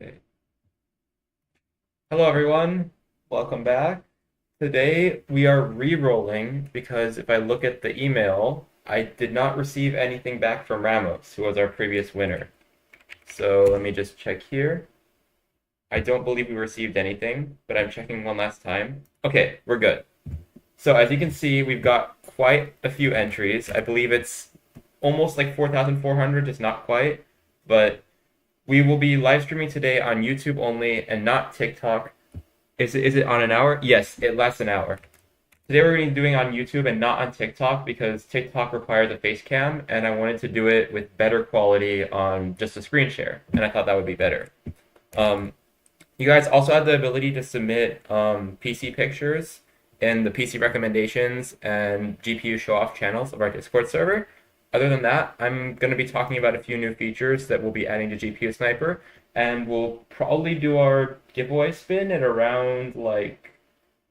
Okay. Hello everyone, welcome back. Today we are re-rolling because if I look at the email, I did not receive anything back from Ramos, who was our previous winner. So let me just check here. I don't believe we received anything, but I'm checking one last time. Okay, we're good. So as you can see, we've got quite a few entries. I believe it's almost like 4,400, just not quite. But we will be live streaming today on YouTube only and not TikTok. Is it on an hour? Yes, it lasts an hour. Today we're going to be doing on YouTube and not on TikTok because TikTok requires a face cam and I wanted to do it with better quality on just a screen share, and I thought that would be better. Um, you guys also have the ability to submit PC pictures in the PC recommendations and GPU show off channels of our Discord server. Other than that, I'm going to be talking about a few new features that we'll be adding to GPU Sniper, and we'll probably do our giveaway spin at around like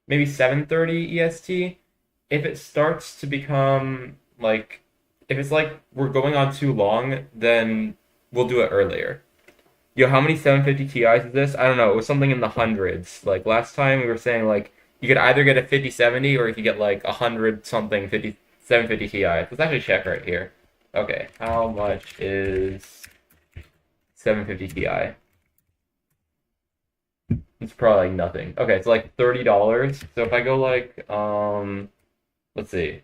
maybe 7:30 EST. If it starts to become like, if it's like we're going on too long, then we'll do it earlier. Yo, how many 750 Ti's is this? I don't know. It was something in the hundreds. Like last time we were saying like you could either get a 5070 or you could get like 100 something 750 Ti. Let's actually check right here. Okay, how much is 750 Ti? It's probably like nothing. Okay, it's like $30. So if I go like let's see.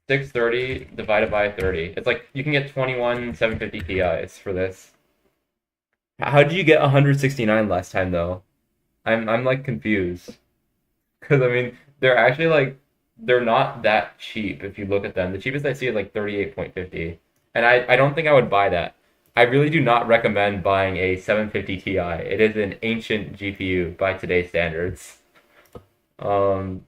630 divided by 30. It's like you can get 21 750 Ti's for this. How did you get 169 last time though? I'm like confused. Because I mean, they're actually like they're not that cheap if you look at them. The cheapest I see is like 38.50. And I don't think I would buy that. I really do not recommend buying a 750 Ti. It is an ancient GPU by today's standards. Um,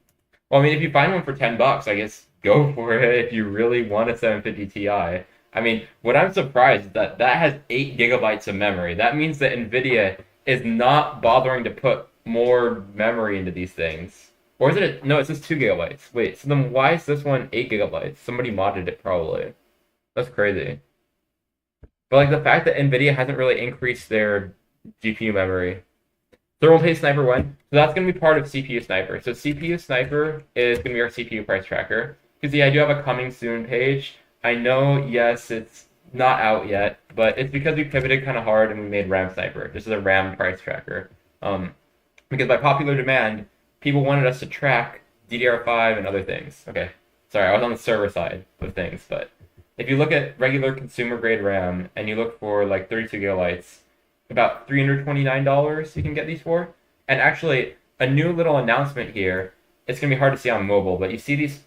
well, I mean, if you find one for $10, I guess go for it if you really want a 750 Ti. I mean, what I'm surprised is that that has 8 gigabytes of memory. That means that NVIDIA is not bothering to put more memory into these things. Or is it? No, it says 2 gigabytes. Wait, so then why is this one 8 gigabytes? Somebody modded it probably. That's crazy. But like the fact that NVIDIA hasn't really increased their GPU memory. Thermal Paste Sniper 1. So that's going to be part of CPU Sniper. So CPU Sniper is going to be our CPU price tracker. Because yeah, I do have a coming soon page. I know, yes, it's not out yet, but it's because we pivoted kind of hard and we made RAM Sniper. This is a RAM price tracker. Because by popular demand, people wanted us to track DDR5 and other things. Okay, sorry, I was on the server side of things, but if you look at regular consumer grade RAM and you look for like 32 gigabytes, about $329 you can get these for. And actually, a new little announcement here. It's gonna be hard to see on mobile, but you see these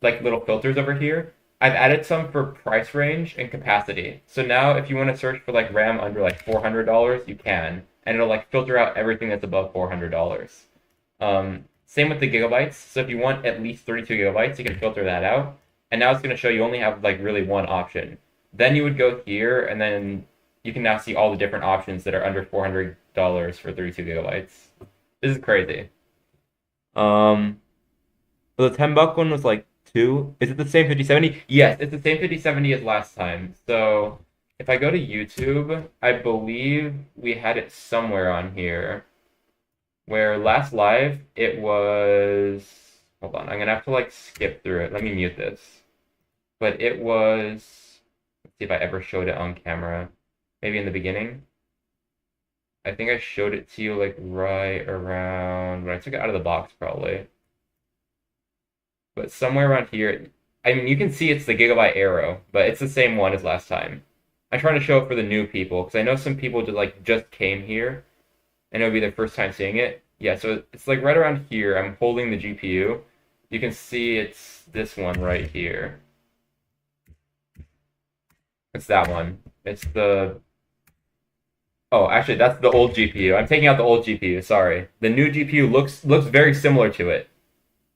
like little filters over here. I've added some for price range and capacity. So now if you want to search for like RAM under like $400, you can, and it'll like filter out everything that's above $400. Same with the gigabytes. So if you want at least 32 gigabytes, you can filter that out. And now it's going to show you only have like really one option. Then you would go here, and then you can now see all the different options that are under $400 for 32 gigabytes. This is crazy. Um, the $10 one was like two. Is it the same 5070? Yes, it's the same 5070 as last time. So if I go to YouTube, I believe we had it somewhere on here. Where last live it was. Hold on, I'm gonna have to like skip through it. Let me mute this. But it was. Let's see if I ever showed it on camera. Maybe in the beginning. I think I showed it to you like right around when I took it out of the box, probably. But somewhere around here, I mean, you can see it's the Gigabyte Arrow, but it's the same one as last time. I'm trying to show it for the new people because I know some people just came here, and it would be their first time seeing it. Yeah, so it's like right around here. I'm holding the GPU. You can see it's this one right here. It's that one. It's the. Oh, actually, that's the old GPU. I'm taking out the old GPU. Sorry. The new GPU looks very similar to it.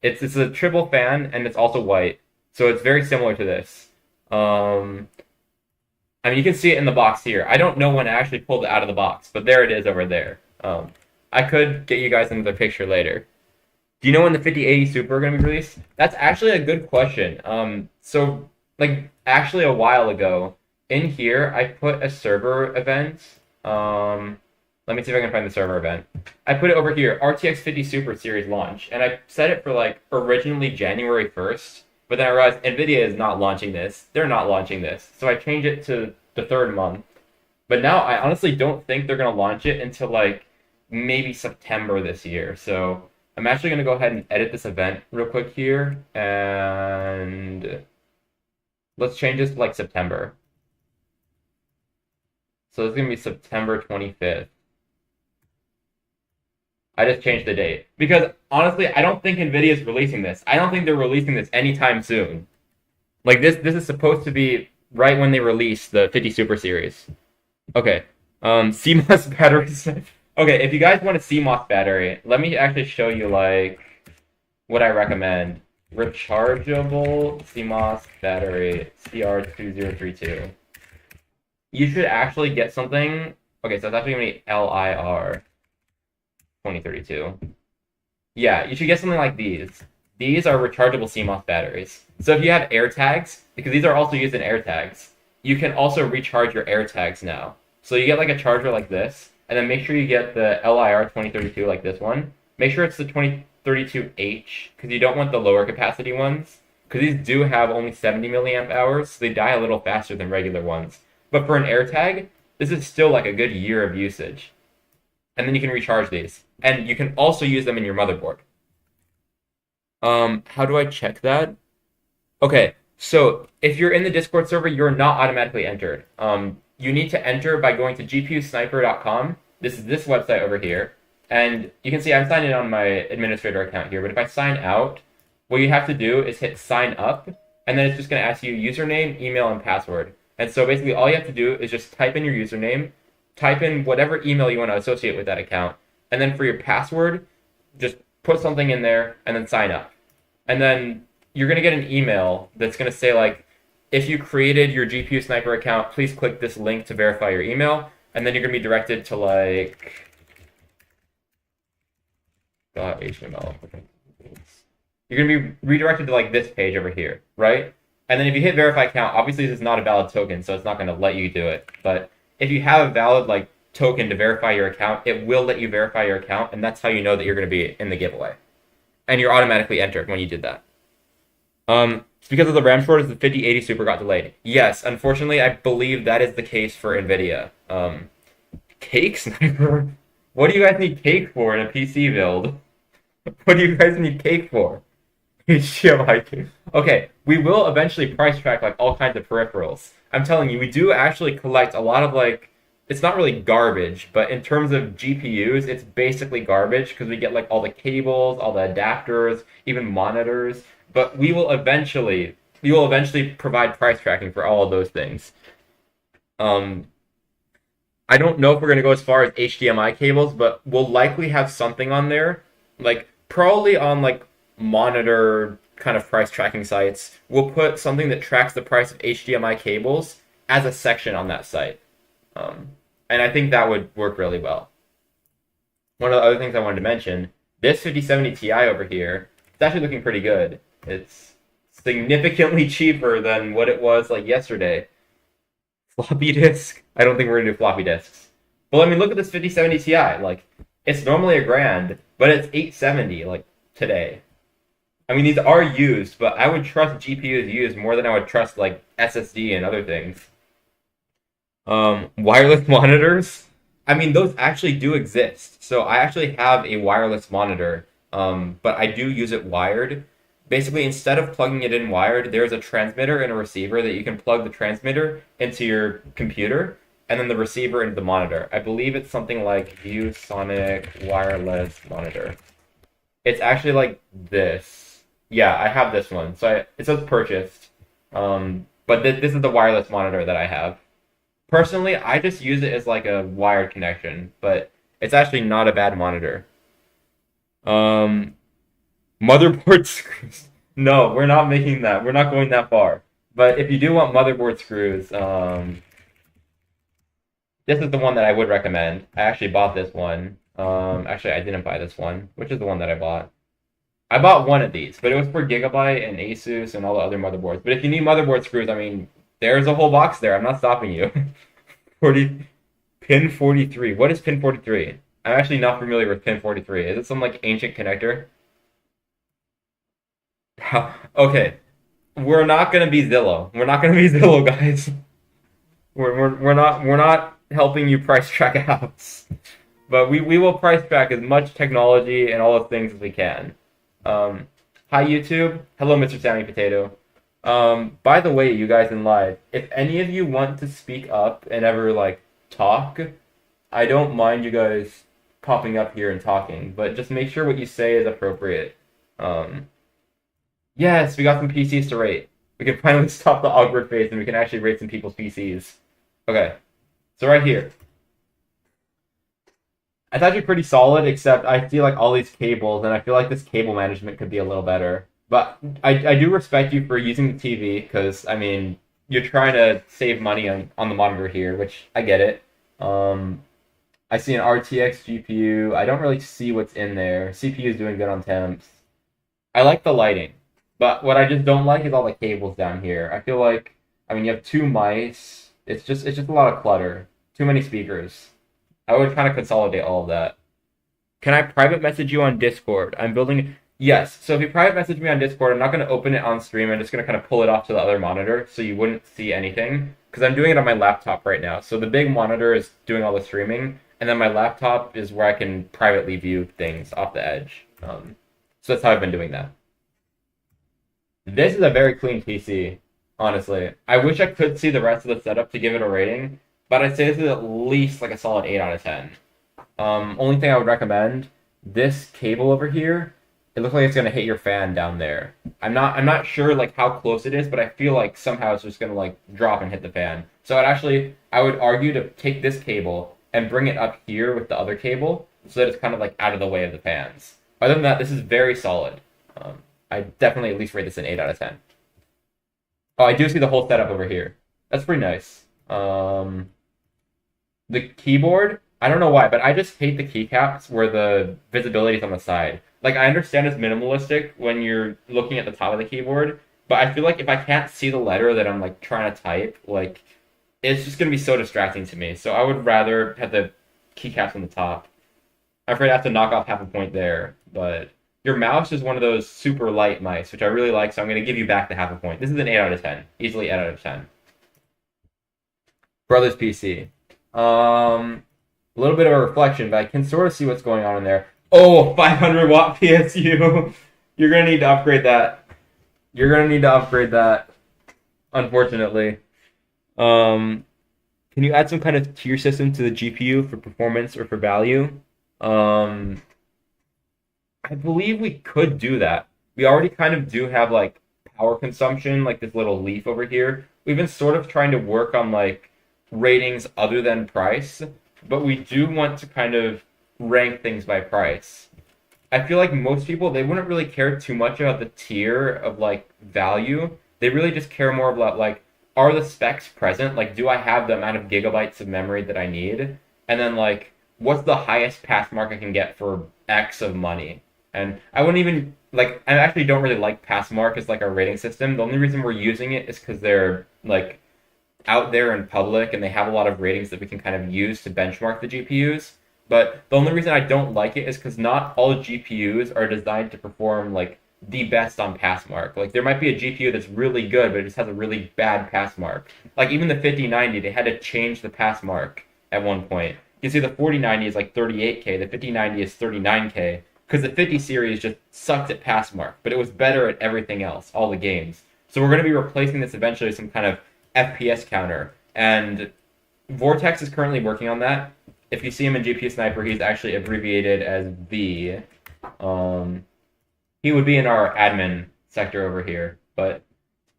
It's a triple fan and it's also white, so it's very similar to this. I mean, you can see it in the box here. I don't know when I actually pulled it out of the box, but there it is over there. I could get you guys another picture later. Do you know when the 5080 Super are going to be released? That's actually a good question. So like actually a while ago, in here I put a server event. Let me see if I can find the server event. I put it over here, RTX 50 Super Series launch, and I set it for like originally January 1st, but then I realized NVIDIA is not launching this. They're not launching this. So I changed it to the third month. But now I honestly don't think they're going to launch it until like maybe September this year. So I'm actually going to go ahead and edit this event real quick here, and let's change this to like September. So it's going to be September 25th. I just changed the date. Because honestly, I don't think NVIDIA is releasing this. I don't think they're releasing this anytime soon. Like this is supposed to be right when they release the 50 Super Series. Okay. CMOS batteries. Okay, if you guys want a CMOS battery, let me actually show you like what I recommend. Rechargeable CMOS battery CR2032. You should actually get something. Okay, so it's actually going to be LIR 2032. Yeah, you should get something like these. These are rechargeable CMOS batteries. So if you have AirTags, because these are also used in AirTags, you can also recharge your AirTags now. So you get like a charger like this, and then make sure you get the LIR 2032 like this one. Make sure it's the 2032H, because you don't want the lower capacity ones, because these do have only 70 milliamp hours, so they die a little faster than regular ones. But for an AirTag, this is still like a good year of usage. And then you can recharge these. And you can also use them in your motherboard. How do I check that? Okay, so if you're in the Discord server, you're not automatically entered. You need to enter by going to gpusniper.com. This is this website over here. And you can see I'm signed in on my administrator account here. But if I sign out, what you have to do is hit sign up. And then it's just going to ask you username, email, and password. And so basically all you have to do is just type in your username, type in whatever email you want to associate with that account. And then for your password, just put something in there and then sign up. And then you're going to get an email that's going to say like, if you created your GPU Sniper account, please click this link to verify your email. And then you're going to be directed to like .html. You're going to be redirected to like this page over here, right? And then if you hit verify account, obviously this is not a valid token, so it's not going to let you do it. But if you have a valid like token to verify your account, it will let you verify your account, and that's how you know that you're going to be in the giveaway. And you're automatically entered when you did that. It's because of the RAM shortage, the 5080 Super got delayed. Yes, unfortunately, I believe that is the case for NVIDIA. Cake Sniper? What do you guys need cake for in a PC build? What do you guys need cake for? Okay, we will eventually price track like all kinds of peripherals. I'm telling you, we do actually collect a lot of like, it's not really garbage, but in terms of GPUs, it's basically garbage because we get like all the cables, all the adapters, even monitors. But we will eventually provide price tracking for all of those things. I don't know if we're going to go as far as HDMI cables, but we'll likely have something on there, like probably on like monitor kind of price tracking sites. We'll put something that tracks the price of HDMI cables as a section on that site. And I think that would work really well. One of the other things I wanted to mention, this 5070 Ti over here, it's actually looking pretty good. It's significantly cheaper than what it was like yesterday. Floppy disk? I don't think we're gonna do floppy disks. But I mean, look at this 5070 Ti. Like, it's normally $1,000, but it's $870 like today. I mean, these are used, but I would trust GPUs used more than I would trust like SSD and other things. Wireless monitors? I mean, those actually do exist. So I actually have a wireless monitor, but I do use it wired. Basically, instead of plugging it in wired, there's a transmitter and a receiver that you can plug the transmitter into your computer, and then the receiver into the monitor. I believe it's something like ViewSonic Wireless Monitor. It's actually like this. Yeah, I have this one. So it says purchased, but this is the wireless monitor that I have. Personally, I just use it as like a wired connection, but it's actually not a bad monitor. Motherboard screws. No, we're not making that. We're not going that far. But if you do want motherboard screws, this is the one that I would recommend. I actually bought this one. Actually, I didn't buy this one. Which is the one that I bought? I bought one of these, but it was for Gigabyte and Asus and all the other motherboards. But if you need motherboard screws, I mean, there's a whole box there. I'm not stopping you. 40 Pin 43. What is pin 43? I'm actually not familiar with pin 43. Is it some like ancient connector? Okay, we're not gonna be Zillow. We're not gonna be Zillow, guys. We're not helping you price track a house, but we will price track as much technology and all those things as we can. Um, Hi YouTube. Hello, Mr. Sammy Potato. By the way, you guys in live, if any of you want to speak up and ever like talk, I don't mind you guys popping up here and talking, but just make sure what you say is appropriate. Um, yes, we got some PCs to rate. We can finally stop the awkward phase and we can actually rate some people's PCs. Okay, so right here. It's actually pretty solid, except I feel like all these cables, and I feel like this cable management could be a little better. But I do respect you for using the TV, because, I mean, you're trying to save money on the monitor here, which I get it. I see an RTX GPU. I don't really see what's in there. CPU is doing good on temps. I like the lighting, but what I just don't like is all the cables down here. I feel like, I mean, you have two mice. It's just a lot of clutter. Too many speakers. I would kind of consolidate all of that. Can I private message you on Discord? I'm building. Yes. So if you private message me on Discord, I'm not going to open it on stream. I'm just going to kind of pull it off to the other monitor so you wouldn't see anything. Because I'm doing it on my laptop right now. So the big monitor is doing all the streaming. And then my laptop is where I can privately view things off the edge. So that's how I've been doing that. This is a very clean PC, honestly. I wish I could see the rest of the setup to give it a rating. But I'd say this is at least like a solid 8 out of 10. Only thing I would recommend, this cable over here, it looks like it's gonna hit your fan down there. I'm not sure like how close it is, but I feel like somehow it's just gonna like drop and hit the fan. So I would argue to take this cable and bring it up here with the other cable so that it's kind of like out of the way of the fans. Other than that, this is very solid. I definitely at least rate this an 8 out of 10. Oh, I do see the whole setup over here. That's pretty nice. The keyboard, I don't know why, but I just hate the keycaps where the visibility is on the side. Like, I understand it's minimalistic when you're looking at the top of the keyboard, but I feel like if I can't see the letter that I'm, like, trying to type, like, it's just going to be so distracting to me. So I would rather have the keycaps on the top. I'm afraid I have to knock off half a point there, but your mouse is one of those super light mice, which I really like, so I'm going to give you back the half a point. This is an 8 out of 10. Easily 8 out of 10. Brother's PC. A little bit of a reflection, but I can sort of see what's going on in there. Oh, 500 watt PSU. You're gonna need to upgrade that. Unfortunately. Can you add some kind of tier system to the GPU for performance or for value? I believe we could do that. We already kind of do have like power consumption, like this little leaf over here. We've been sort of trying to work on like ratings other than price, but we do want to kind of rank things by price. I feel like most people, they wouldn't really care too much about the tier of like value. They really just care more about like, are the specs present? Like, do I have the amount of gigabytes of memory that I need? And then like, what's the highest pass mark I can get for X of money? And I wouldn't even like, I actually don't really like Passmark as like our rating system. The only reason we're using it is because they're like out there in public and they have a lot of ratings that we can kind of use to benchmark the GPUs. But the only reason I don't like it is because not all GPUs are designed to perform like the best on Passmark. Like there might be a GPU that's really good, but it just has a really bad Passmark. Like even the 5090, they had to change the Passmark at one point. You see the 4090 is like 38K, the 5090 is 39K, because the 50 series just sucked at Passmark, but it was better at everything else, all the games. So we're going to be replacing this eventually with some kind of FPS counter, and Vortex is currently working on that. If you see him in GPU Sniper, he's actually abbreviated as V. He would be in our admin sector over here, but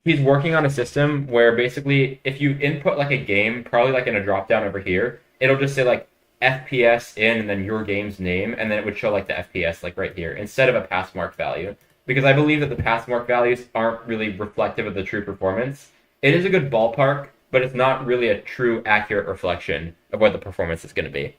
he's working on a system where basically if you input like a game, probably like in a drop down over here, it'll just say like FPS in and then your game's name, and then it would show like the FPS like right here instead of a Passmark value. Because I believe that the Passmark values aren't really reflective of the true performance. It is a good ballpark, but it's not really a true accurate reflection of what the performance is going to be.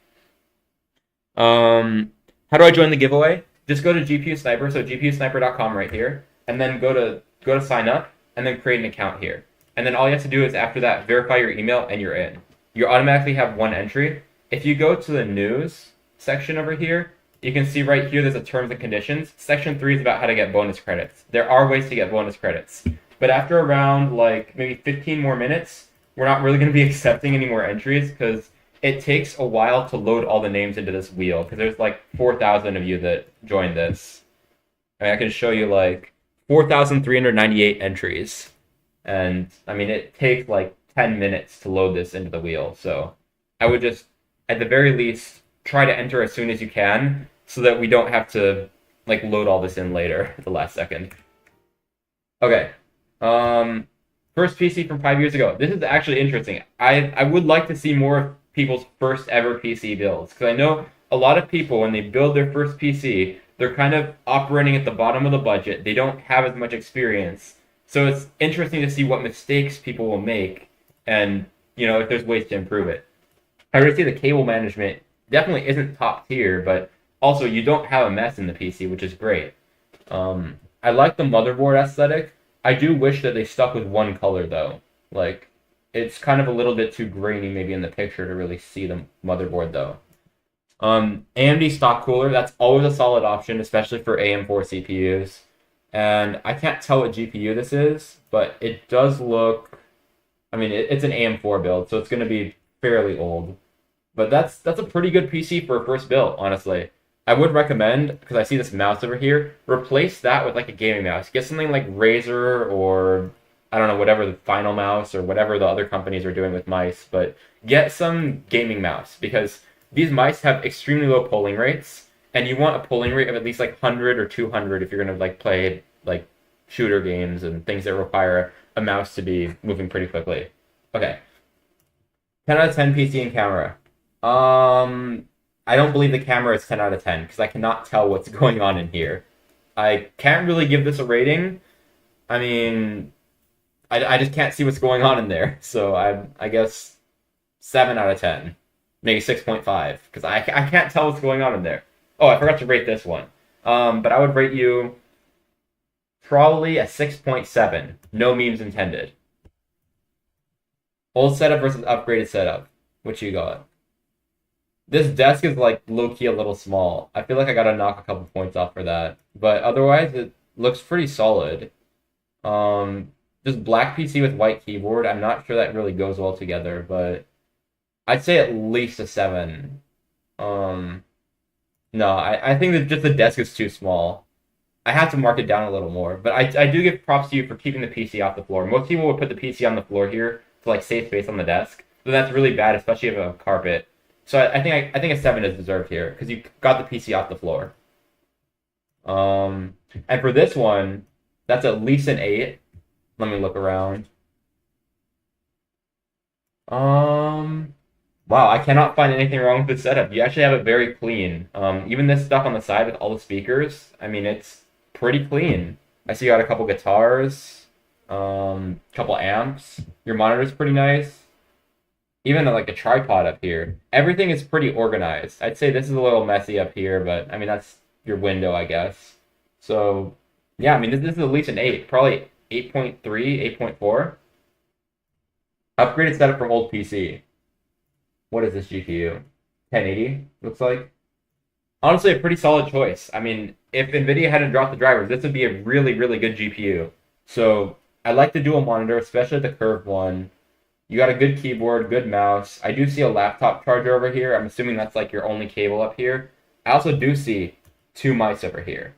How do I join the giveaway? Just go to GPU Sniper, so gpusniper.com right here, and then go to sign up, and then create an account here. And then all you have to do is after that verify your email, and you're in. You automatically have one entry. if you go to the news section over here, you can see right here there's a terms and conditions. Section 3 is about how to get bonus credits. There are ways to get bonus credits. But after around like maybe 15 more minutes, we're not really going to be accepting any more entries because it takes a while to load all the names into this wheel because there's like 4,000 of you that joined this. I mean, I can show you like 4,398 entries. And I mean, it takes like 10 minutes to load this into the wheel. So I would just, at the very least, try to enter as soon as you can so that we don't have to like load all this in later at the last second. Okay. First PC from 5 years ago. This is actually interesting. I would like to see more of people's first ever PC builds because I know a lot of people when they build their first PC, they're kind of operating at the bottom of the budget. They don't have as much experience. So it's interesting to see what mistakes people will make and, you know, if there's ways to improve it. I already see the cable management definitely isn't top tier, but also you don't have a mess in the PC, which is great. I like the motherboard aesthetic. I do wish that they stuck with one color though. Like, it's kind of a little bit too grainy maybe in the picture to really see the motherboard though. AMD stock cooler, that's always a solid option, especially for AM4 CPUs. And I can't tell what GPU this is, but it does look, I mean, it's an AM4 build, so it's going to be fairly old. But that's a pretty good PC for a first build, honestly. I would recommend, because I see this mouse over here, replace that with like a gaming mouse. Get something like Razer or, I don't know, whatever the Final Mouse or whatever the other companies are doing with mice. But get some gaming mouse, because these mice have extremely low polling rates. And you want a polling rate of at least like 100 or 200 if you're going to like play like shooter games and things that require a mouse to be moving pretty quickly. Okay. 10 out of 10 PC and camera. I don't believe the camera is 10 out of 10 because I cannot tell what's going on in here. I can't really give this a rating. I mean, I just can't see what's going on in there. So I guess 7 out of 10. Maybe 6.5 because I can't tell what's going on in there. Oh, I forgot to rate this one. But I would rate you probably a 6.7. No memes intended. Old setup versus upgraded setup. What you got? This desk is like low-key a little small. I feel like I gotta knock a couple points off for that. But otherwise, it looks pretty solid. Just black PC with white keyboard. I'm not sure that really goes well together, but I'd say at least a 7. No, I think that just the desk is too small. I have to mark it down a little more, but I do give props to you for keeping the PC off the floor. Most people would put the PC on the floor here to like save space on the desk, but that's really bad, especially if you have a carpet. So I think a 7 is deserved here because you got the PC off the floor. And for this one, that's at least an 8. Let me look around. Wow, I cannot find anything wrong with the setup. You actually have it very clean. Even this stuff on the side with all the speakers, I mean, it's pretty clean. I see you got a couple guitars, couple amps. Your monitor's pretty nice. Even like a tripod up here. Everything is pretty organized. I'd say this is a little messy up here, but I mean, that's your window, I guess. So, yeah, I mean, this is at least an 8. Probably 8.3, 8.4. Upgraded setup from old PC. What is this GPU? 1080, looks like. Honestly, a pretty solid choice. I mean, if NVIDIA hadn't dropped the drivers, this would be a really, really good GPU. So, I like the dual monitor, especially the curved one. You got a good keyboard, good mouse. I do see a laptop charger over here. I'm assuming that's like your only cable up here. I also do see 2 mice over here.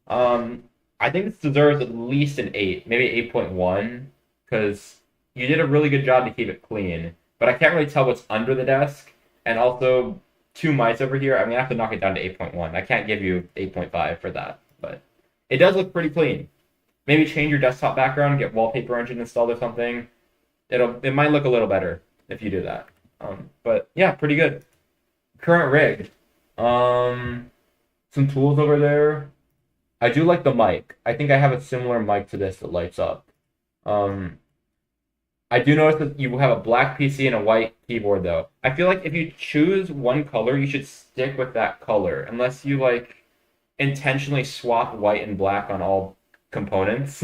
I think this deserves at least an 8, maybe 8.1, because you did a really good job to keep it clean. But I can't really tell what's under the desk. And also, 2 mice over here. I mean, I have to knock it down to 8.1. I can't give you 8.5 for that. But it does look pretty clean. Maybe change your desktop background, get Wallpaper Engine installed or something. It might look a little better if you do that. But yeah, pretty good. Current rig. Some tools over there. I do like the mic. I think I have a similar mic to this that lights up. I do notice that you have a black PC and a white keyboard though. I feel like if you choose one color, you should stick with that color, unless you like intentionally swap white and black on all components.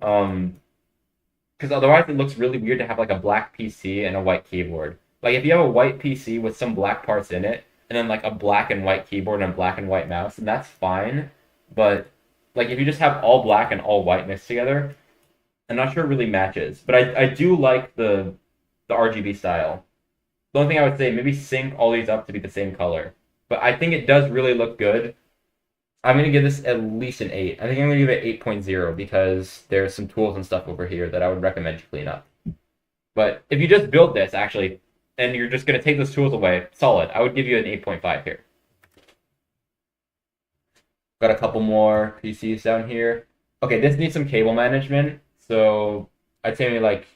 Because otherwise it looks really weird to have like a black PC and a white keyboard. Like if you have a white PC with some black parts in it, and then like a black and white keyboard and a black and white mouse, and that's fine. But like if you just have all black and all white mixed together, I'm not sure it really matches. But I do like the RGB style. The only thing I would say, maybe sync all these up to be the same color. But I think it does really look good. I'm going to give this at least an 8. I think I'm going to give it 8.0 because there's some tools and stuff over here that I would recommend you clean up. But if you just build this, actually, and you're just going to take those tools away, solid. I would give you an 8.5 here. Got a couple more PCs down here. Okay, this needs some cable management. So I'd say maybe like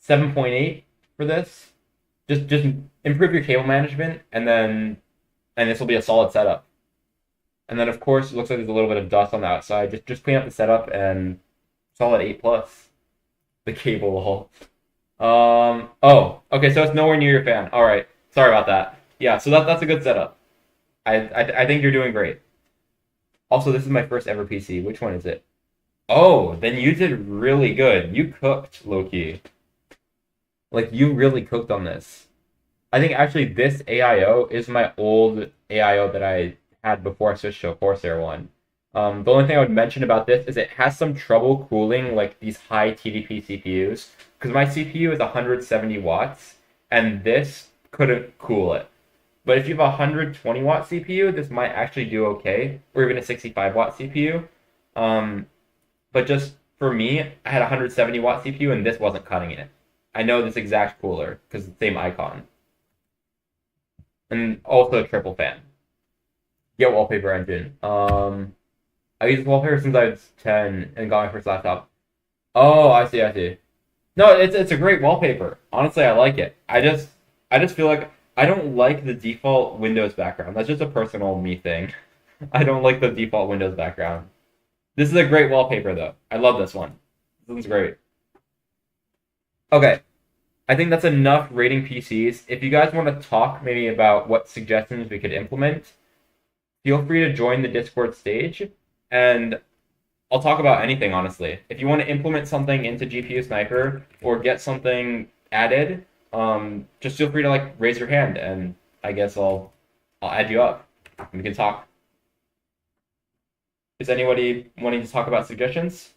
7.8 for this. Just improve your cable management, and this will be a solid setup. And then of course it looks like there's a little bit of dust on the outside. Just clean up the setup and solid 8 plus. The cable wall. Oh, okay, so it's nowhere near your fan. All right, sorry about that. Yeah, so that's a good setup. I think you're doing great. Also, this is my first ever PC. Which one is it? Oh, then you did really good. You cooked, Loki. Like, you really cooked on this. I think actually this AIO is my old AIO that I had before I switched to a Corsair one. The only thing I would mention about this is it has some trouble cooling like these high TDP CPUs because my CPU is 170 watts and this couldn't cool it. But if you have a 120 watt CPU, this might actually do okay, or even a 65 watt CPU. But just for me, I had a 170 watt CPU and this wasn't cutting it. I know this exact cooler because it's the same icon. And also a triple fan. Get wallpaper engine. I used wallpaper since I was 10 and got my first laptop. Oh, I see. No, it's a great wallpaper. Honestly, I like it. I just feel like I don't like the default Windows background. That's just a personal me thing. I don't like the default Windows background. This is a great wallpaper though. I love this one. This one's great. Okay. I think that's enough rating PCs. If you guys want to talk maybe about what suggestions we could implement, feel free to join the Discord stage, and I'll talk about anything, honestly. If you want to implement something into GPU Sniper or get something added, just feel free to like raise your hand, and I guess I'll add you up. And we can talk. Is anybody wanting to talk about suggestions?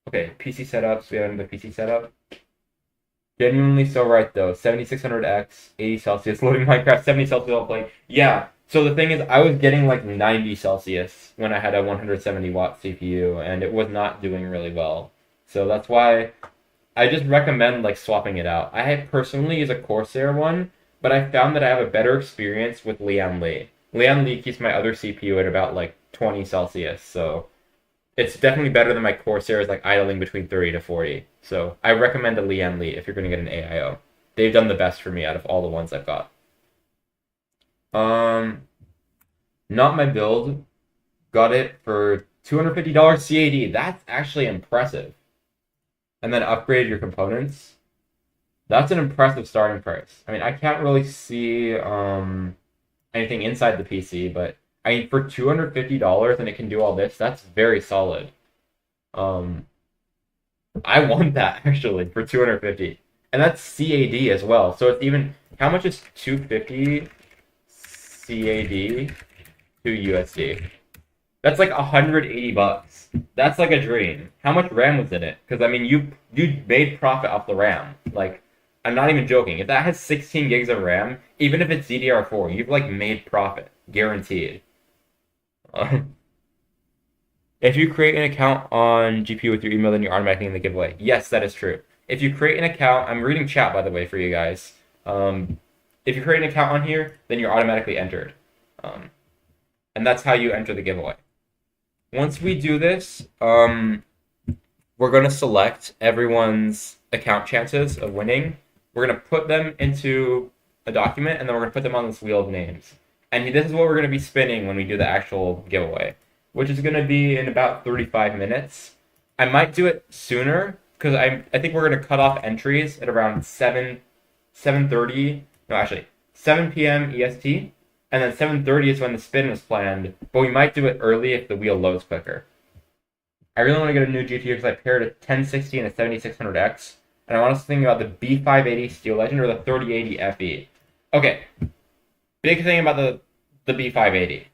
Okay, PC setups. We have another PC setup. Genuinely so right though. 7600X, 80 Celsius, loading Minecraft, 70 Celsius while playing. Yeah. So the thing is, I was getting like 90 Celsius when I had a 170 watt CPU, and it was not doing really well. So that's why I just recommend like swapping it out. I personally use a Corsair one, but I found that I have a better experience with Lian Li. Lian Li keeps my other CPU at about like 20 Celsius, so it's definitely better than my Corsair is like idling between 30 to 40. So I recommend a Lian Li if you're going to get an AIO. They've done the best for me out of all the ones I've got. Not my build. Got it for $250 CAD. That's actually impressive. And then upgraded your components. That's an impressive starting price. I mean, I can't really see anything inside the PC, but I mean, for $250 and it can do all this, that's very solid. I want that actually for $250, and that's CAD as well. So it's even, how much is $250 CAD to USD? That's like $180. That's like a dream. How much RAM was in it? Because I mean, you made profit off the RAM. Like, I'm not even joking. If that has 16 gigs of RAM, even if it's DDR4, you've like made profit, guaranteed. If you create an account on GPU with your email, then you're automatically in the giveaway. Yes, that is true. If you create an account, I'm reading chat by the way for you guys. If you create an account on here, then you're automatically entered. And that's how you enter the giveaway. Once we do this, we're going to select everyone's account chances of winning. We're going to put them into a document, and then we're going to put them on this wheel of names. And this is what we're going to be spinning when we do the actual giveaway, which is going to be in about 35 minutes. I might do it sooner, because I think we're going to cut off entries at around 7:30. No, actually, 7 PM EST. And then 7:30 is when the spin was planned, but we might do it early if the wheel loads quicker. I really want to get a new GPU because I paired a 1060 and a 7600X, and I want us to think about the B580 Steel Legend or the 3080 FE. Okay, big thing about the B580.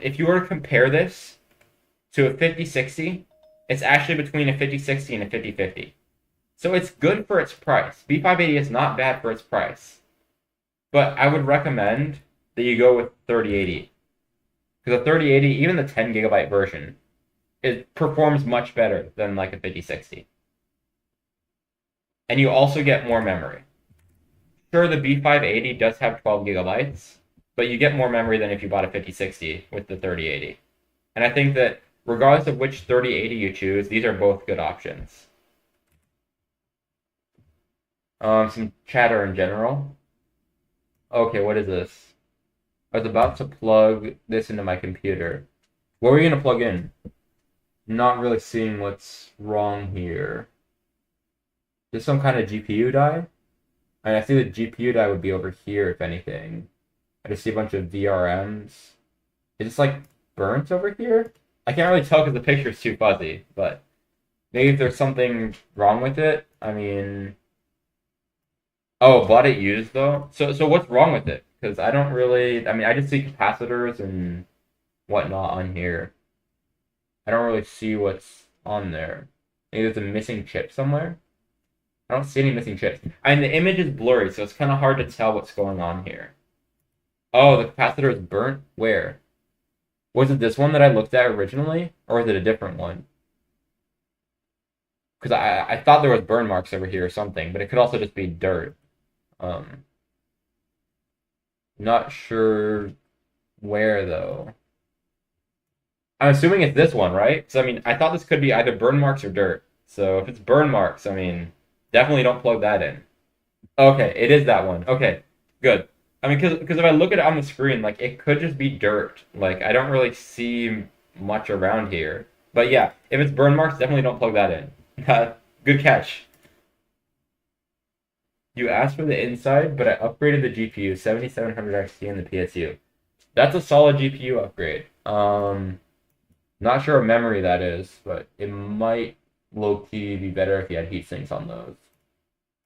If you were to compare this to a 5060, it's actually between a 5060 and a 5050. So it's good for its price. B580 is not bad for its price. But I would recommend that you go with 3080. Because the 3080, even the 10 gigabyte version, it performs much better than like a 5060. And you also get more memory. Sure, the B580 does have 12 gigabytes, but you get more memory than if you bought a 5060 with the 3080. And I think that regardless of which 3080 you choose, these are both good options. Some chatter in general. Okay, what is this? I was about to plug this into my computer. What were you gonna plug in? Not really seeing what's wrong here. Is some kind of GPU die? And I see the GPU die would be over here, if anything. I just see a bunch of VRMs. Is this like burnt over here? I can't really tell because the picture's too fuzzy, but maybe if there's something wrong with it. I mean, oh, bought it used though. So what's wrong with it? Because I don't really. I mean, I just see capacitors and whatnot on here. I don't really see what's on there. Maybe there's a missing chip somewhere. I don't see any missing chips. And the image is blurry, so it's kind of hard to tell what's going on here. Oh, the capacitor is burnt? Where? Was it this one that I looked at originally? Or was it a different one? Because I thought there was burn marks over here or something, but it could also just be dirt. Not sure where, though. I'm assuming it's this one, right? So, I mean, I thought this could be either burn marks or dirt. So, if it's burn marks, I mean, definitely don't plug that in. Okay, it is that one. Okay, good. I mean, because if I look at it on the screen, like, it could just be dirt. Like, I don't really see much around here. But yeah, if it's burn marks, definitely don't plug that in. Good catch. You asked for the inside, but I upgraded the GPU, 7700 XT and the PSU. That's a solid GPU upgrade. Not sure what memory that is, but it might low-key be better if you had heat sinks on those.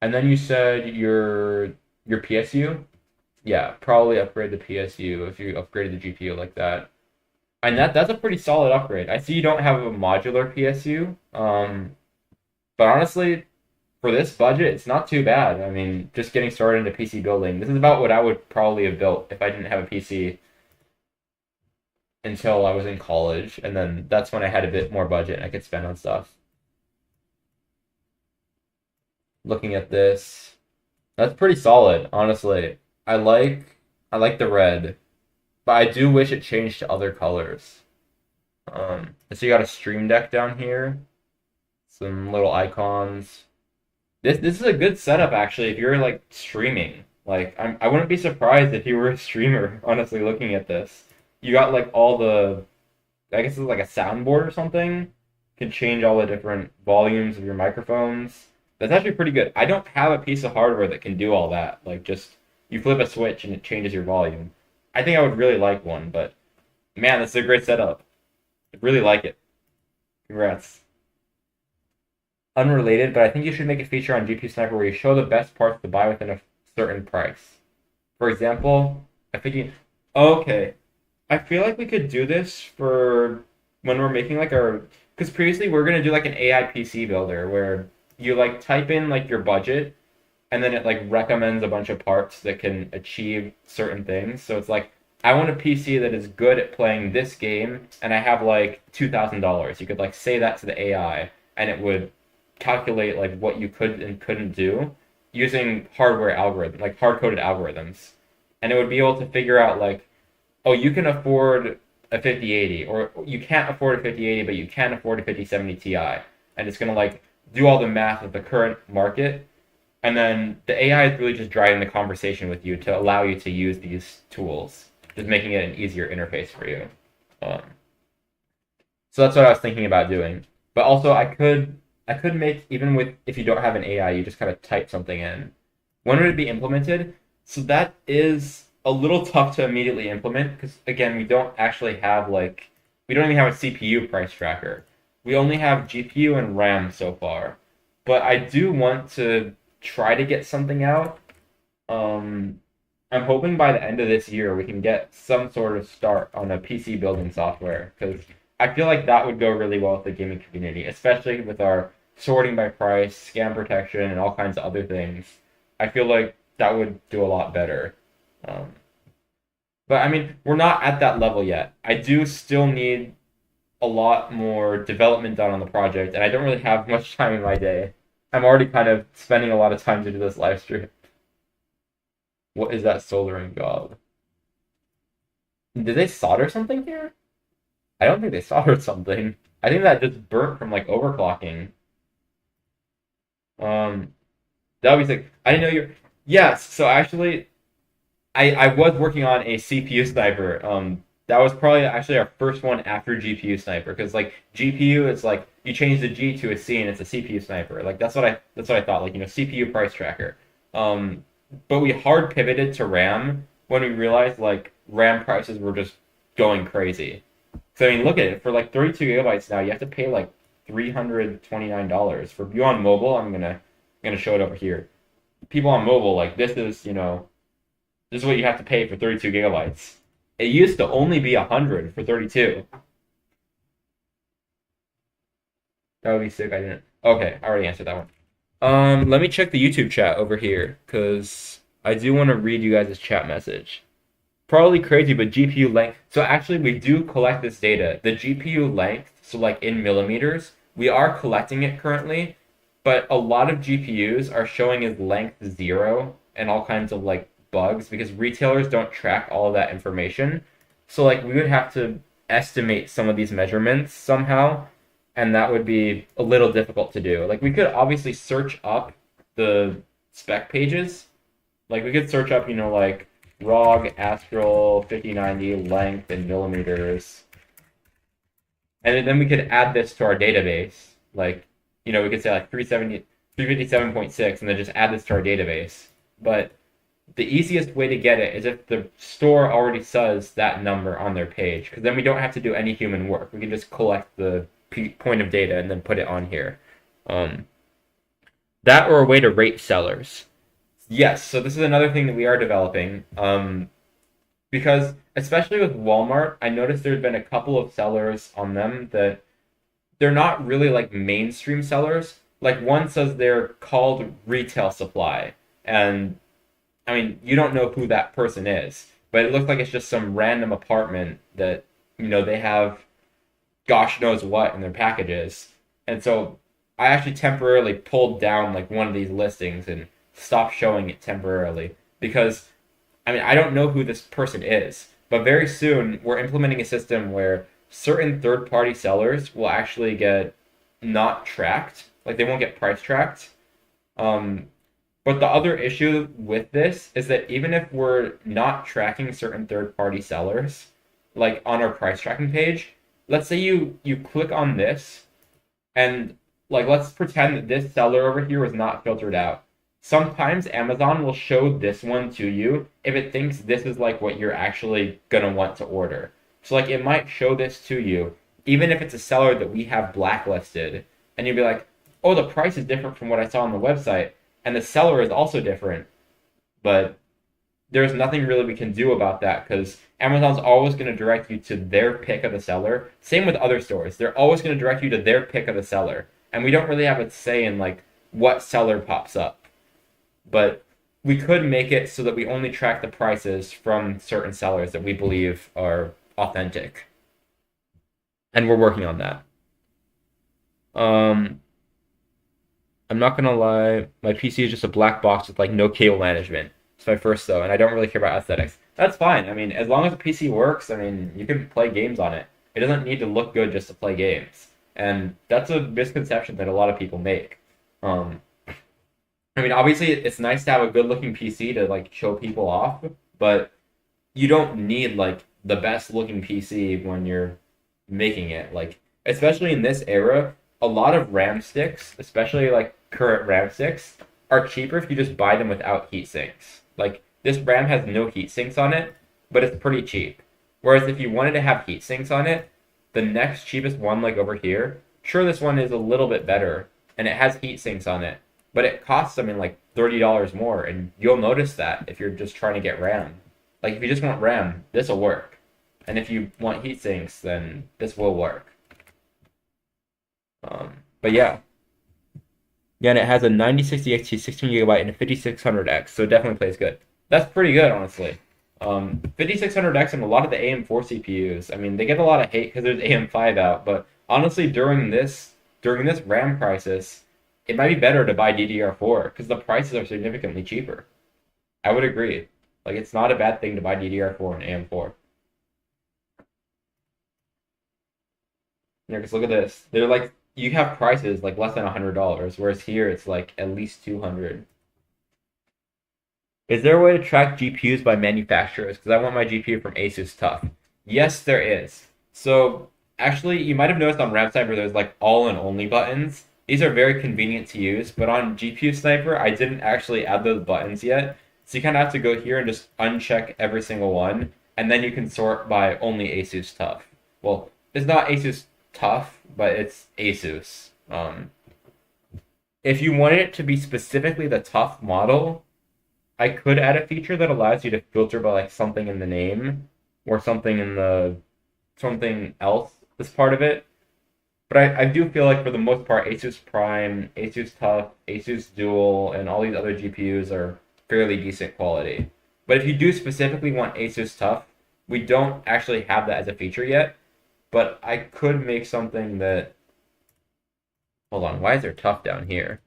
And then you said your PSU? Yeah, probably upgrade the PSU if you upgraded the GPU like that. And that's a pretty solid upgrade. I see you don't have a modular PSU, but honestly, for this budget, it's not too bad. I mean, just getting started into PC building. This is about what I would probably have built if I didn't have a PC until I was in college, and then that's when I had a bit more budget and I could spend on stuff. Looking at this, that's pretty solid, honestly. I like the red, but I do wish it changed to other colors. So you got a stream deck down here, some little icons. This is a good setup actually if you're like streaming. Like I wouldn't be surprised if you were a streamer, honestly, looking at this. You got like all the, I guess it's like a soundboard or something. Can change all the different volumes of your microphones. That's actually pretty good. I don't have a piece of hardware that can do all that. Like just you flip a switch and it changes your volume. I think I would really like one, but man, this is a great setup. I really like it. Congrats. Unrelated, but I think you should make a feature on GPU Sniper where you show the best parts to buy within a certain price. For example, I think you... Okay. I feel like we could do this for when we're making like our... Because previously we are going to do like an AI PC builder where you like type in like your budget and then it like recommends a bunch of parts that can achieve certain things. So it's like, I want a PC that is good at playing this game and I have like $2,000. You could like say that to the AI and it would calculate like what you could and couldn't do using hardware algorithm, like hard-coded algorithms. And it would be able to figure out like, oh, you can afford a 5080 or you can't afford a 5080 but you can afford a 5070 Ti. And it's going to like do all the math of the current market. And then the AI is really just driving the conversation with you to allow you to use these tools, just making it an easier interface for you. So that's what I was thinking about doing. But also I could make, even with, if you don't have an AI, you just kind of type something in. When would it be implemented? So that is a little tough to immediately implement because, again, we don't actually have we don't even have a CPU price tracker. We only have GPU and RAM so far. but I do want to try to get something out. Um, I'm hoping by the end of this year we can get some sort of start on a PC building software because I feel like that would go really well with the gaming community, especially with our sorting by price, scam protection, and all kinds of other things. I feel like that would do a lot better. Um, but I mean, we're not at that level yet. I do still need a lot more development done on the project, and I don't really have much time in my day. I'm already kind of spending a lot of time to do this live stream. What is that soldering job? Did they solder something here? I don't think they soldered something. I think that just burnt from like overclocking. Um, that would be sick. I didn't know you're. Yes, so actually, I was working on a CPU sniper. That was probably actually our first one after GPU sniper because like GPU, it's like you change the G to a C and it's a CPU sniper. Like that's what I thought. Like CPU price tracker. Um, but we hard pivoted to RAM when we realized like RAM prices were just going crazy. So I mean, look at it for like 32 gigabytes now. You have to pay like $329 for you on mobile. I'm gonna show it over here. People on mobile like this is what you have to pay for 32 gigabytes. It used to only be 100 for 32. That would be sick. I didn't. Okay, I already answered that one. Let me check the YouTube chat over here because I do want to read you guys' chat message. Probably crazy, but GPU length. So actually, we do collect this data. The GPU length, so like in millimeters, we are collecting it currently, but a lot of GPUs are showing as length 0 and all kinds of like bugs because retailers don't track all of that information. So like we would have to estimate some of these measurements somehow, and that would be a little difficult to do. Like we could obviously search up the spec pages. Like we could search up, like ROG Astral 5090 length in millimeters. And then we could add this to our database. Like, we could say like 357.6 and then just add this to our database. But the easiest way to get it is if the store already says that number on their page, because then we don't have to do any human work. We can just collect the point of data and then put it on here. That or a way to rate sellers. Yes, so this is another thing that we are developing. Because especially with Walmart, I noticed there's been a couple of sellers on them that they're not really like mainstream sellers. Like one says they're called retail supply, and I mean, you don't know who that person is, but it looks like it's just some random apartment that, they have gosh knows what in their packages. And so I actually temporarily pulled down like one of these listings and stopped showing it temporarily because I mean, I don't know who this person is, but very soon we're implementing a system where certain third-party sellers will actually get not tracked, like they won't get price tracked. But the other issue with this is that even if we're not tracking certain third-party sellers, like on our price tracking page, let's say you click on this, and like let's pretend that this seller over here was not filtered out. Sometimes Amazon will show this one to you if it thinks this is like what you're actually gonna want to order. So like it might show this to you, even if it's a seller that we have blacklisted, and you'll be like, oh, the price is different from what I saw on the website, and the seller is also different, but there's nothing really we can do about that because Amazon's always going to direct you to their pick of the seller. Same with other stores. They're always going to direct you to their pick of the seller. And we don't really have a say in like what seller pops up. But we could make it so that we only track the prices from certain sellers that we believe are authentic. And we're working on that. I'm not gonna lie, my PC is just a black box with like no cable management. It's my first though, and I don't really care about aesthetics. That's fine. I mean, as long as the PC works, I mean, you can play games on it. It doesn't need to look good just to play games. And that's a misconception that a lot of people make. I mean, obviously, it's nice to have a good-looking PC to like show people off, but you don't need like the best-looking PC when you're making it. Like, especially in this era, a lot of RAM sticks, especially like current RAM sticks, are cheaper if you just buy them without heat sinks. Like, this RAM has no heat sinks on it, but it's pretty cheap. Whereas if you wanted to have heat sinks on it, the next cheapest one, like over here, sure, this one is a little bit better, and it has heat sinks on it, but it costs something like $30 more, and you'll notice that if you're just trying to get RAM. Like if you just want RAM, this will work, and if you want heat sinks, then this will work. But yeah. Yeah, and it has a 9060 XT 16 GB and a 5600X, so it definitely plays good. That's pretty good, honestly. 5600X and a lot of the AM4 CPUs, I mean, they get a lot of hate because there's AM5 out, but honestly, during this RAM crisis, it might be better to buy DDR4 because the prices are significantly cheaper. I would agree. Like, it's not a bad thing to buy DDR4 and AM4. Yeah, because look at this. They're like, you have prices like less than $100, whereas here it's like at least 200. Is there a way to track GPUs by manufacturers? Because I want my GPU from Asus TUF. Yes, there is. So actually, you might have noticed on RAM Sniper there's like all and only buttons. These are very convenient to use, but on GPU Sniper, I didn't actually add those buttons yet. So you kind of have to go here and just uncheck every single one, and then you can sort by only Asus TUF. Well, it's not Asus TUF, but it's Asus. If you wanted it to be specifically the TUF model, I could add a feature that allows you to filter by like something in the name or something in the something else as part of it. But I do feel like for the most part, Asus Prime, Asus TUF, Asus Dual, and all these other GPUs are fairly decent quality. But if you do specifically want Asus TUF, we don't actually have that as a feature yet. But I could make something that... Hold on, why is there TUF down here?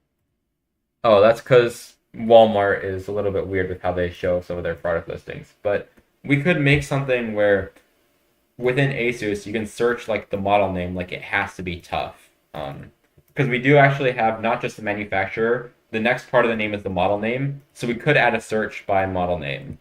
Oh, that's because Walmart is a little bit weird with how they show some of their product listings. But we could make something where within Asus you can search like the model name, like it has to be TUF. Because we do actually have not just the manufacturer, the next part of the name is the model name. So we could add a search by model name.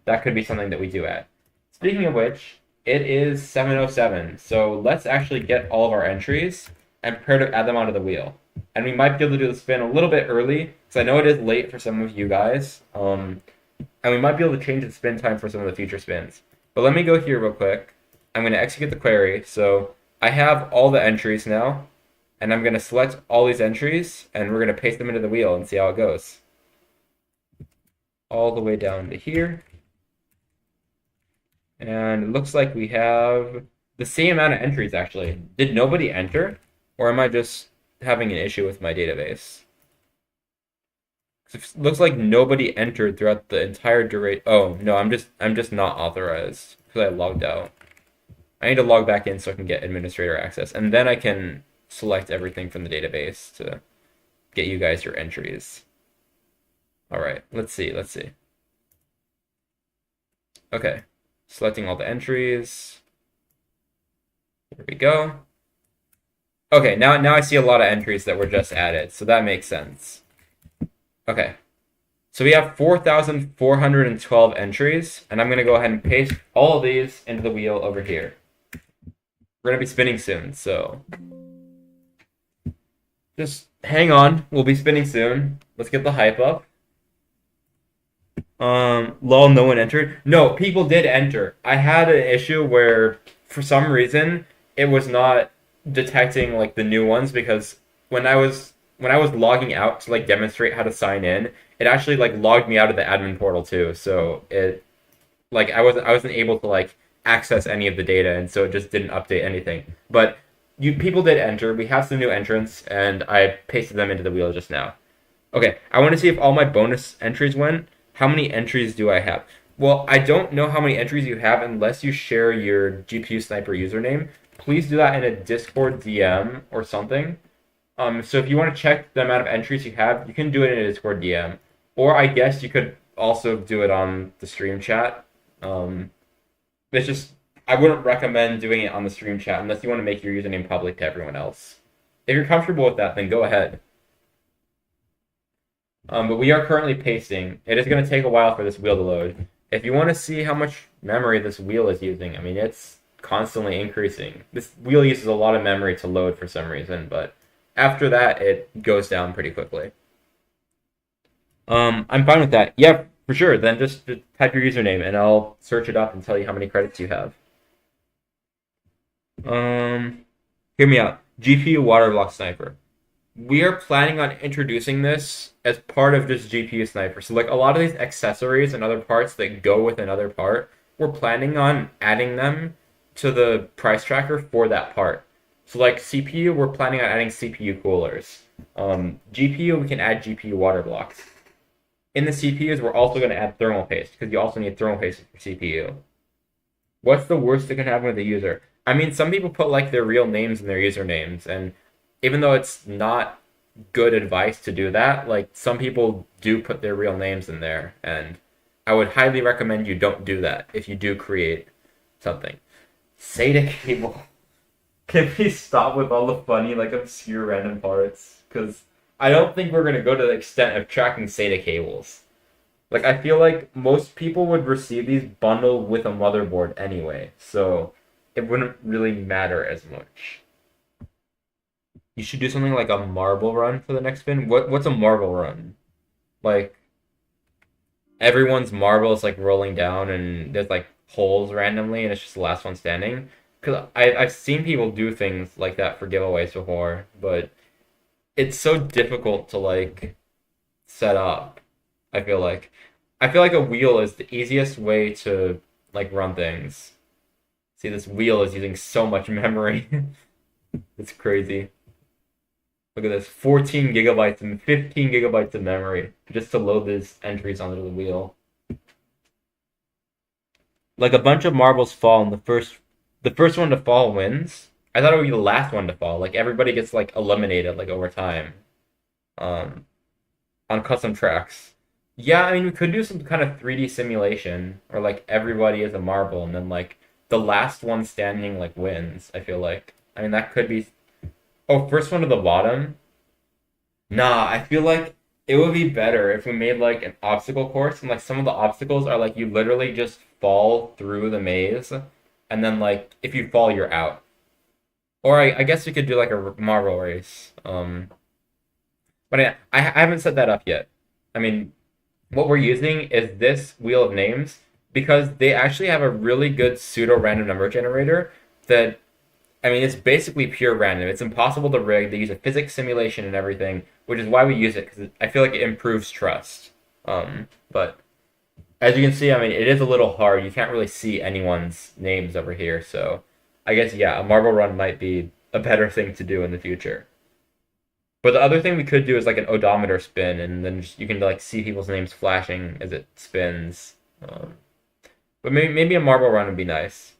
That could be something that we do add. Speaking of which, it is 7:07, so let's actually get all of our entries and prepare to add them onto the wheel. And we might be able to do the spin a little bit early, because I know it is late for some of you guys. And we might be able to change the spin time for some of the future spins. But let me go here real quick. I'm going to execute the query. So I have all the entries now, and I'm going to select all these entries, and we're going to paste them into the wheel and see how it goes. All the way down to here. And it looks like we have the same amount of entries, actually. Did nobody enter? Or am I just having an issue with my database? It looks like nobody entered throughout the entire duration. Oh, no, I'm just not authorized because I logged out. I need to log back in so I can get administrator access. And then I can select everything from the database to get you guys your entries. All right, let's see. Okay. Selecting all the entries. There we go. Okay, now I see a lot of entries that were just added, so that makes sense. Okay. So we have 4,412 entries, and I'm going to go ahead and paste all of these into the wheel over here. We're going to be spinning soon, so just hang on. We'll be spinning soon. Let's get the hype up. Lol, no one entered. No, people did enter. I had an issue where, for some reason, it was not detecting like the new ones because when I was logging out to like demonstrate how to sign in, it actually like logged me out of the admin portal too. So it like I wasn't able to like access any of the data, and so it just didn't update anything. But people did enter. We have some new entrants, and I pasted them into the wheel just now. Okay, I want to see if all my bonus entries went. How many entries do I have? Well, I don't know how many entries you have unless you share your GPU Sniper username. Please do that in a Discord DM or something. So if you want to check the amount of entries you have, you can do it in a Discord DM. Or I guess you could also do it on the stream chat. It's just, I wouldn't recommend doing it on the stream chat unless you want to make your username public to everyone else. If you're comfortable with that, then go ahead. But we are currently pasting. It is going to take a while for this wheel to load. If you want to see how much memory this wheel is using, I mean, it's constantly increasing. This wheel uses a lot of memory to load for some reason, but after that, it goes down pretty quickly. I'm fine with that. Yeah, for sure. Then just type your username, and I'll search it up and tell you how many credits you have. Hear me out. GPU Waterblock Sniper. we are planning on introducing this as part of just GPU Sniper. So like a lot of these accessories and other parts that go with another part, we're planning on adding them to the price tracker for that part. So like CPU, we're planning on adding CPU coolers. GPU, we can add GPU water blocks. In the CPUs, we're also going to add thermal paste because you also need thermal paste for CPU. What's the worst that can happen with a user? I mean, some people put like their real names in their usernames, and even though it's not good advice to do that, like some people do put their real names in there, and I would highly recommend you don't do that if you do create something. SATA cable. Can we stop with all the funny, like obscure random parts? Because I don't think we're gonna go to the extent of tracking SATA cables. Like I feel like most people would receive these bundled with a motherboard anyway, so it wouldn't really matter as much. You should do something like a marble run for the next spin. What's a marble run? Like everyone's marble is like rolling down and there's like holes randomly and it's just the last one standing. Cause I've seen people do things like that for giveaways before, but it's so difficult to like set up. I feel like a wheel is the easiest way to like run things. See, this wheel is using so much memory. It's crazy. Look at this, 14 gigabytes and 15 gigabytes of memory just to load these entries onto the wheel. Like a bunch of marbles fall and the first one to fall wins. I thought it would be the last one to fall. Like everybody gets like eliminated like over time. Um on custom tracks. Yeah, I mean we could do some kind of 3D simulation or like everybody is a marble and then like the last one standing like wins, I feel like. I mean that could be. Oh, first one to the bottom? Nah, I feel like it would be better if we made like an obstacle course and like some of the obstacles are like you literally just fall through the maze and then like if you fall you're out. Or I guess we could do like a marble race. But I haven't set that up yet. I mean, what we're using is this wheel of names because they actually have a really good pseudo random number generator that I mean, it's basically pure random. It's impossible to rig. They use a physics simulation and everything, which is why we use it because I feel like it improves trust. But as you can see, I mean, it is a little hard. You can't really see anyone's names over here, so I guess yeah, a marble run might be a better thing to do in the future. But the other thing we could do is like an odometer spin, and then just, you can like see people's names flashing as it spins. But maybe a marble run would be nice.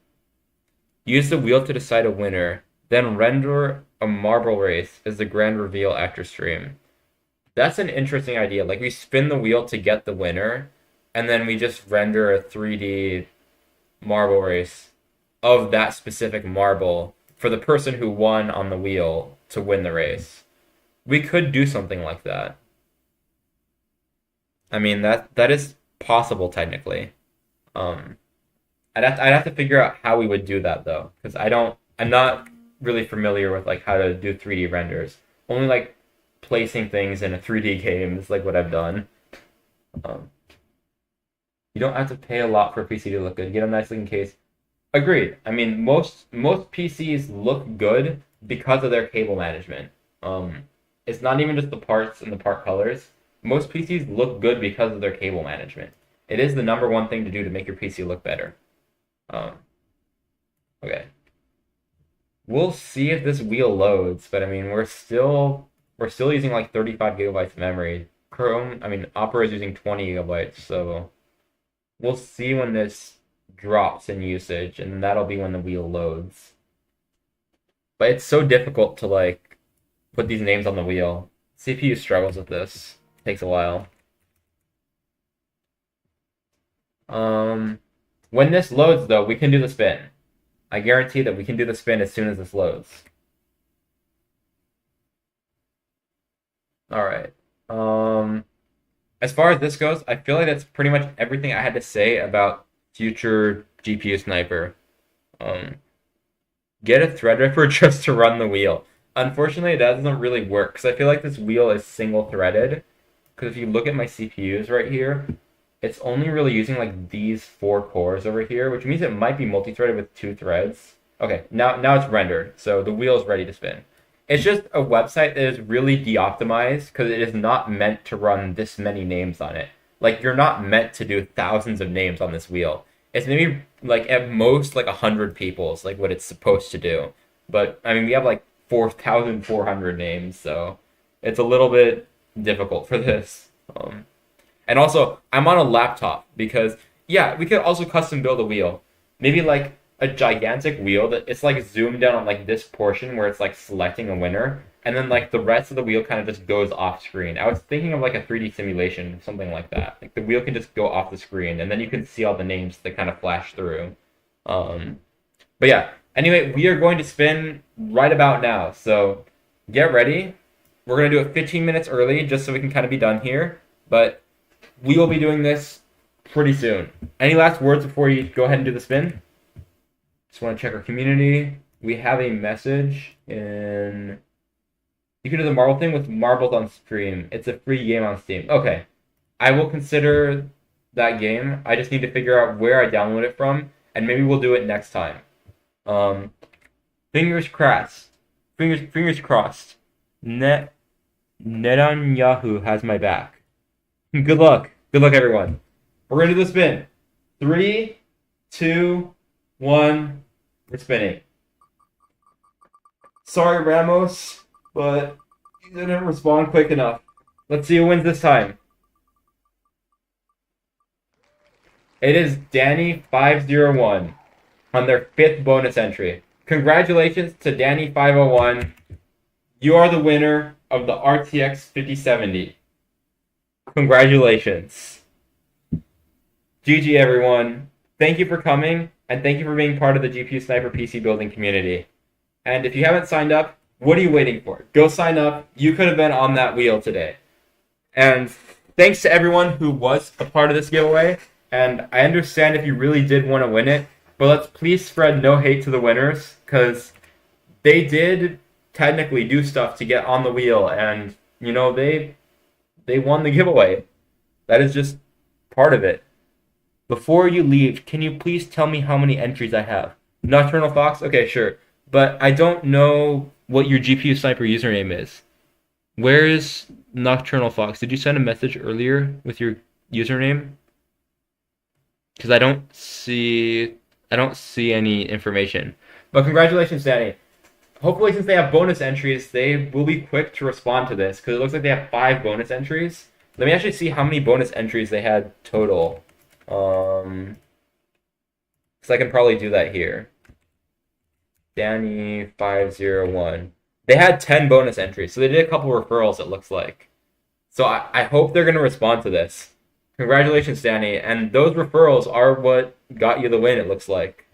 Use the wheel to decide a winner, then render a marble race as the grand reveal after stream. That's an interesting idea. Like we spin the wheel to get the winner, and then we just render a 3D marble race of that specific marble for the person who won on the wheel to win the race. We could do something like that. I mean that is possible technically. Um, I'd have to figure out how we would do that though, because I'm not really familiar with like how to do 3D renders. Only like placing things in a 3D game is like what I've done. Um, you don't have to pay a lot for a PC to look good. Get a nice looking case. Agreed. I mean most PCs look good because of their cable management. It's not even just the parts and the part colors. Most PCs look good because of their cable management. It is the number one thing to do to make your PC look better. Um, okay. We'll see if this wheel loads, but I mean we're still using like 35 gigabytes of memory. Opera is using 20 gigabytes, so we'll see when this drops in usage, and that'll be when the wheel loads. But it's so difficult to like put these names on the wheel. CPU struggles with this. Takes a while. When this loads though, we can do the spin. I guarantee that we can do the spin as soon as this loads. All right. As far as this goes, I feel like that's pretty much everything I had to say about future GPU Sniper. Um, get a Threadripper just to run the wheel. Unfortunately, it doesn't really work because I feel like this wheel is single threaded. Because if you look at my CPUs right here, it's only really using like these 4 cores over here, which means it might be multi-threaded with 2 threads. Okay, now it's rendered, so the wheel is ready to spin. It's just a website that is really de-optimized because it is not meant to run this many names on it. Like you're not meant to do thousands of names on this wheel. It's maybe like at most like 100 people is like what it's supposed to do. But I mean we have like 4,400 names, so it's a little bit difficult for this. And also, I'm on a laptop because, yeah, we could also custom build a wheel. Maybe like a gigantic wheel that it's like zoomed down on like this portion where it's like selecting a winner, and then like the rest of the wheel kind of just goes off screen. I was thinking of like a 3D simulation, something like that. Like the wheel can just go off the screen, and then you can see all the names that kind of flash through. But yeah, anyway, we are going to spin right about now. So get ready. We're going to do it 15 minutes early just so we can kind of be done here. But we will be doing this pretty soon. Any last words before you go ahead and do the spin? Just want to check our community. We have a message in... You can do the marble thing with marbles on stream. It's a free game on Steam. Okay. I will consider that game. I just need to figure out where I download it from, and maybe we'll do it next time. Fingers crossed. Fingers crossed. Netanyahu has my back. Good luck. Good luck, everyone. We're going to do the spin. 3, 2, 1. We're spinning. Sorry, Ramos, but you didn't respond quick enough. Let's see who wins this time. It is Danny501 on their 5th bonus entry. Congratulations to Danny501. You are the winner of the RTX 5070. Congratulations. GG, everyone. Thank you for coming, and thank you for being part of the GPU Sniper PC building community. And if you haven't signed up, what are you waiting for? Go sign up. You could have been on that wheel today. And thanks to everyone who was a part of this giveaway. And I understand if you really did want to win it, but let's please spread no hate to the winners, because they did technically do stuff to get on the wheel, and, you know, they won the giveaway. That is just part of it. Before you leave, can you please tell me how many entries I have? Nocturnal Fox? Okay, sure. But I don't know what your GPU Sniper username is. Where is Nocturnal Fox? Did you send a message earlier with your username? Because I don't see any information. But congratulations, Danny. Hopefully, since they have bonus entries, they will be quick to respond to this, because it looks like they have 5 bonus entries. Let me actually see how many bonus entries they had total. Because I can probably do that here. Danny501. They had 10 bonus entries, so they did a couple referrals, it looks like. So I hope they're going to respond to this. Congratulations, Danny. And those referrals are what got you the win, it looks like.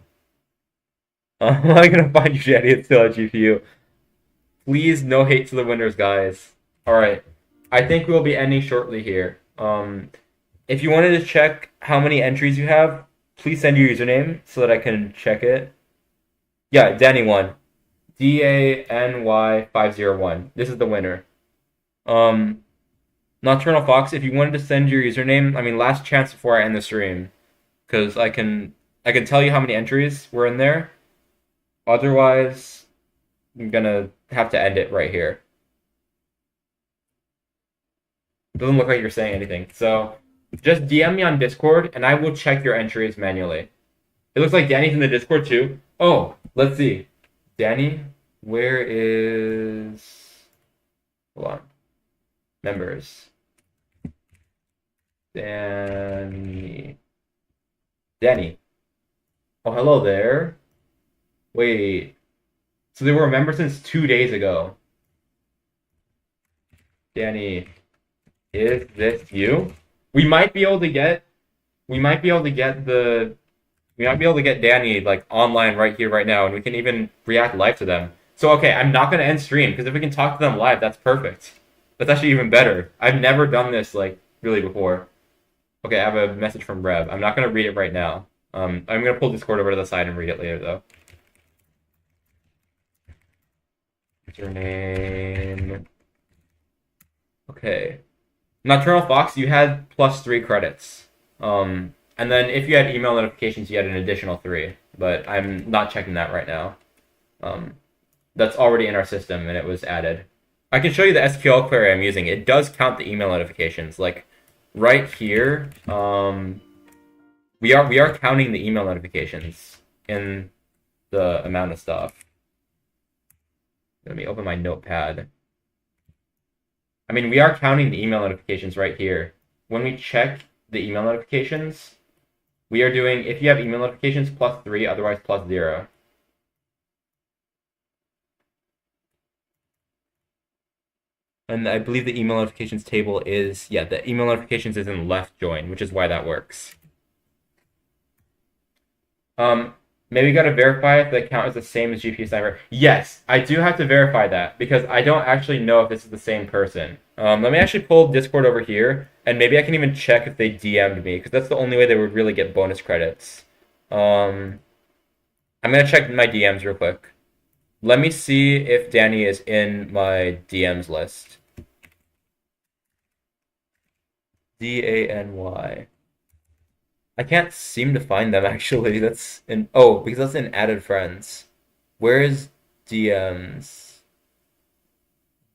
I'm not going to find you, Danny. It's still a GPU. Please, no hate to the winners, guys. Alright. I think we'll be ending shortly here. If you wanted to check how many entries you have, please send your username so that I can check it. Yeah, Danny won. DANY501. This is the winner. Nocturnal Fox, if you wanted to send your username, I mean, last chance before I end the stream, because I can tell you how many entries were in there. Otherwise, I'm gonna have to end it right here. Doesn't look like you're saying anything, so just DM me on Discord, and I will check your entries manually. It looks like Danny's in the Discord too. Oh, let's see. Danny, where is... Hold on. Members. Danny. Oh, hello there. Wait. So they were a member since 2 days ago. Danny, is this you? We might be able to get Danny like online right here, right now, and we can even react live to them. So okay, I'm not gonna end stream, because if we can talk to them live, that's perfect. That's actually even better. I've never done this like really before. Okay, I have a message from Rev. I'm not gonna read it right now. I'm gonna pull Discord over to the side and read it later though. What's your name? Okay. Nocturnal Fox, you had +3 credits. And then if you had email notifications, you had an additional 3. But I'm not checking that right now. that's already in our system and it was added. I can show you the SQL query I'm using. It does count the email notifications. Like right here, we are counting the email notifications in the amount of stuff. Let me open my notepad. I mean, we are counting the email notifications right here. When we check the email notifications, we are doing, if you have email notifications, +3, otherwise +0. And I believe the email notifications table is, yeah, the email notifications is in left join, which is why that works. Maybe you gotta verify if the account is the same as GPU Sniper. Yes, I do have to verify that because I don't actually know if this is the same person. Let me actually pull Discord over here, and maybe I can even check if they DM'd me, because that's the only way they would really get bonus credits. I'm gonna check my DMs real quick. Let me see if Danny is in my DMs list. DANY. I can't seem to find them actually. That's in because that's in added friends. Where is DMs?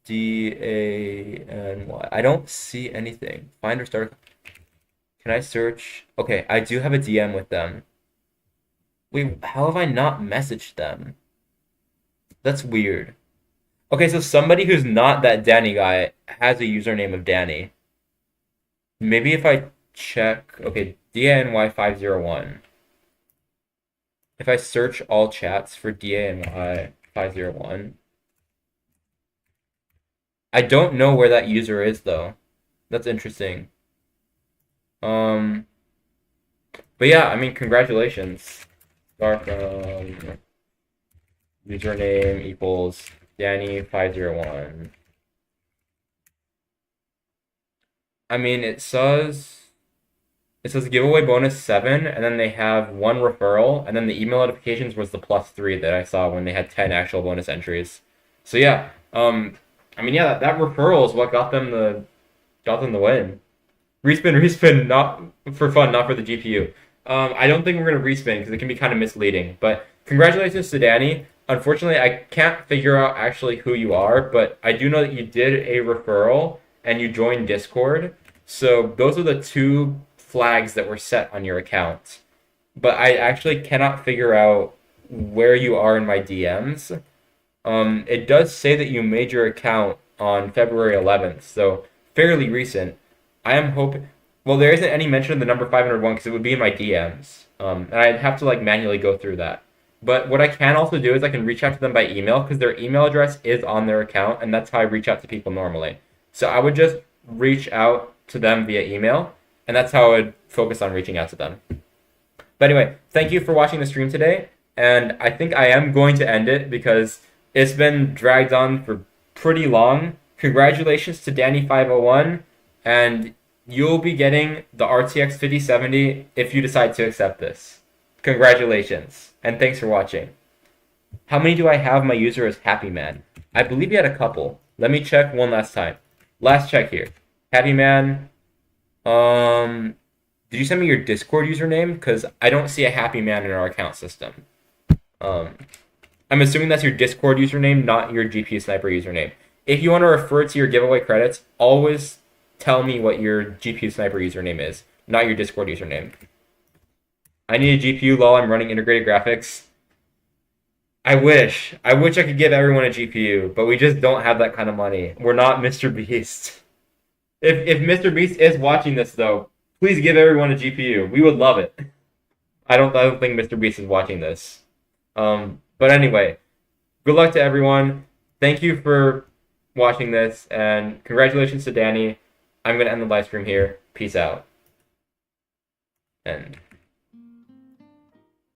DANY. I don't see anything. Find or start. Can I search? Okay, I do have a DM with them. Wait, how have I not messaged them? That's weird. Okay, so somebody who's not that Danny guy has a username of Danny. Maybe if I check, okay, DANY501. If I search all chats for DANY501, I don't know where that user is though. That's interesting. But yeah, I mean, congratulations. Start from username equals Danny501. I mean, it says giveaway bonus 7, and then they have 1 referral, and then the email notifications was the +3 that I saw when they had 10 actual bonus entries. So yeah, I mean, yeah, that referral is what got them the win. Respin, not for fun, not for the GPU. I don't think we're gonna respin because it can be kind of misleading. But congratulations to Danny. Unfortunately, I can't figure out actually who you are, but I do know that you did a referral and you joined Discord. So those are the 2 flags that were set on your account. But I actually cannot figure out where you are in my DMs. It does say that you made your account on February 11th, so fairly recent. I am hoping. Well, there isn't any mention of the number 501 because it would be in my DMs, and I'd have to like manually go through that. But what I can also do is I can reach out to them by email because their email address is on their account, and that's how I reach out to people normally. So I would just reach out to them via email, and that's how I would focus on reaching out to them. But anyway, thank you for watching the stream today, and I think I am going to end it because it's been dragged on for pretty long. Congratulations to Danny501, and you'll be getting the RTX 5070 if you decide to accept this. Congratulations, and thanks for watching. How many do I have? My user is Happy Man. I believe you had a couple. Let me check one last time. Last check here. Happy Man. Did you send me your Discord username? Because I don't see a Happy Man in our account system. I'm assuming that's your Discord username, not your GPU Sniper username. If you want to refer to your giveaway credits, always tell me what your GPU Sniper username is, not your Discord username. I need a GPU, lol, I'm running integrated graphics. I wish I could give everyone a GPU, but we just don't have that kind of money. We're not Mr. Beast. If Mr. Beast is watching this though, please give everyone a GPU. We would love it. I don't think Mr. Beast is watching this. But anyway, good luck to everyone. Thank you for watching this, and congratulations to Danny. I'm going to end the live stream here. Peace out. End.